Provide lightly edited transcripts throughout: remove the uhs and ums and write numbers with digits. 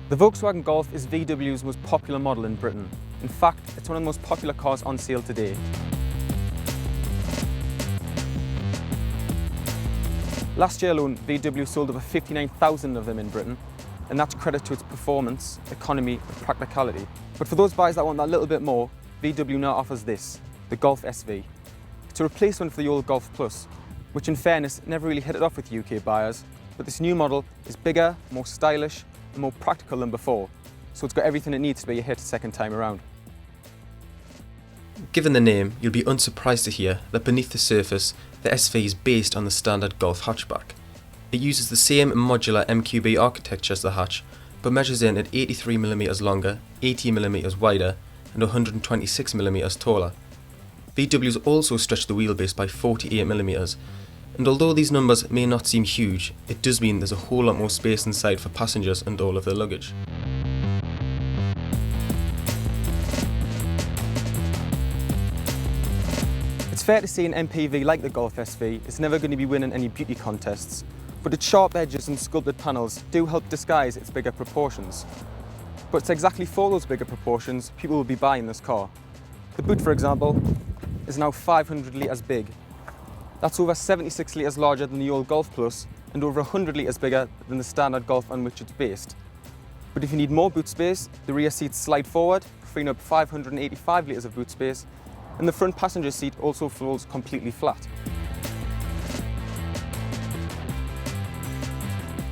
The Volkswagen Golf is VW's most popular model in Britain. In fact, it's one of the most popular cars on sale today. Last year alone, VW sold over 59,000 of them in Britain, and that's credit to its performance, economy and practicality. But for those buyers that want that little bit more, VW now offers this, the Golf SV. It's a replacement for the old Golf Plus, which in fairness never really hit it off with UK buyers, but this new model is bigger, more stylish and more practical than before, so it's got everything it needs to be a hit second time around. Given the name, you'll be unsurprised to hear that beneath the surface, the SV is based on the standard Golf hatchback. It uses the same modular MQB architecture as the hatch, but measures in at 83mm longer, 80mm wider and 126mm taller. VW's also stretched the wheelbase by 48mm, and although these numbers may not seem huge, it does mean there's a whole lot more space inside for passengers and all of their luggage. It's fair to say an MPV like the Golf SV is never going to be winning any beauty contests, but its sharp edges and sculpted panels do help disguise its bigger proportions. But it's exactly for those bigger proportions people will be buying this car. The boot, for example, is now 500 litres big. That's over 76 litres larger than the old Golf Plus and over 100 litres bigger than the standard Golf on which it's based. But if you need more boot space, the rear seats slide forward, freeing up 585 litres of boot space, and the front passenger seat also folds completely flat.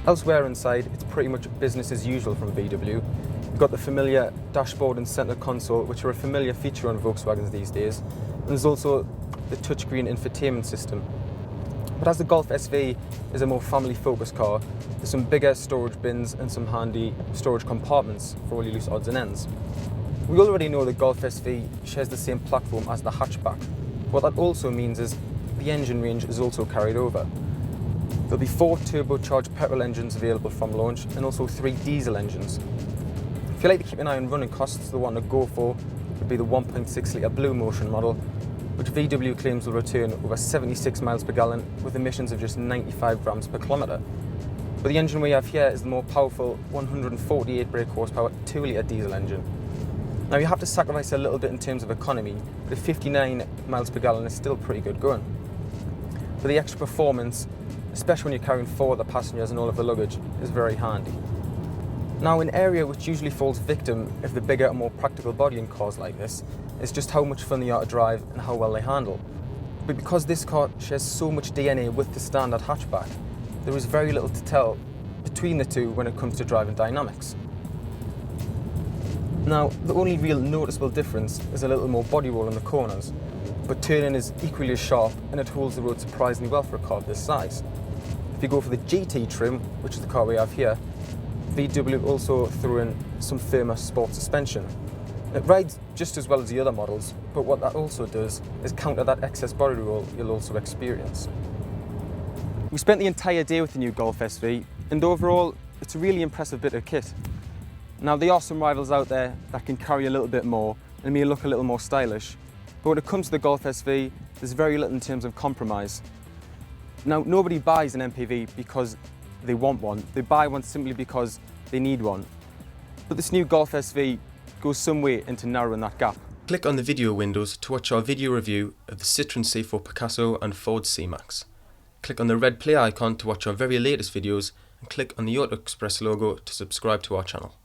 Elsewhere inside, it's pretty much business as usual from VW. You've got the familiar dashboard and centre console, which are a familiar feature on Volkswagens these days, and there's also the touchscreen infotainment system. But as the Golf SV is a more family-focused car, there's some bigger storage bins and some handy storage compartments for all your loose odds and ends. We already know the Golf SV shares the same platform as the hatchback. What that also means is the engine range is also carried over. There'll be 4 turbocharged petrol engines available from launch and also 3 diesel engines. If you like to keep an eye on running costs, the one to go for would be the 1.6 litre Blue Motion model, which VW claims will return over 76 miles per gallon with emissions of just 95 grams per kilometre. But the engine we have here is the more powerful 148 brake horsepower 2 litre diesel engine. Now you have to sacrifice a little bit in terms of economy, but at 59 miles per gallon is still pretty good going. But the extra performance, especially when you're carrying 4 other passengers and all of the luggage, is very handy. Now, an area which usually falls victim of the bigger and more practical body in cars like this is just how much fun they are to drive and how well they handle. But because this car shares so much DNA with the standard hatchback, there is very little to tell between the two when it comes to driving dynamics. Now, the only real noticeable difference is a little more body roll in the corners, but turning is equally as sharp and it holds the road surprisingly well for a car of this size. If you go for the GT trim, which is the car we have here, VW also threw in some firmer sport suspension. It rides just as well as the other models, but what that also does is counter that excess body roll you'll also experience. We spent the entire day with the new Golf SV, and overall, it's a really impressive bit of kit. Now, there are some rivals out there that can carry a little bit more and may look a little more stylish, but when it comes to the Golf SV, there's very little in terms of compromise. Now, nobody buys an MPV because they want one. They buy one simply because they need one. But this new Golf SV goes some way into narrowing that gap. Click on the video windows to watch our video review of the Citroën C4 Picasso and Ford C-Max. Click on the red play icon to watch our very latest videos and click on the Auto Express logo to subscribe to our channel.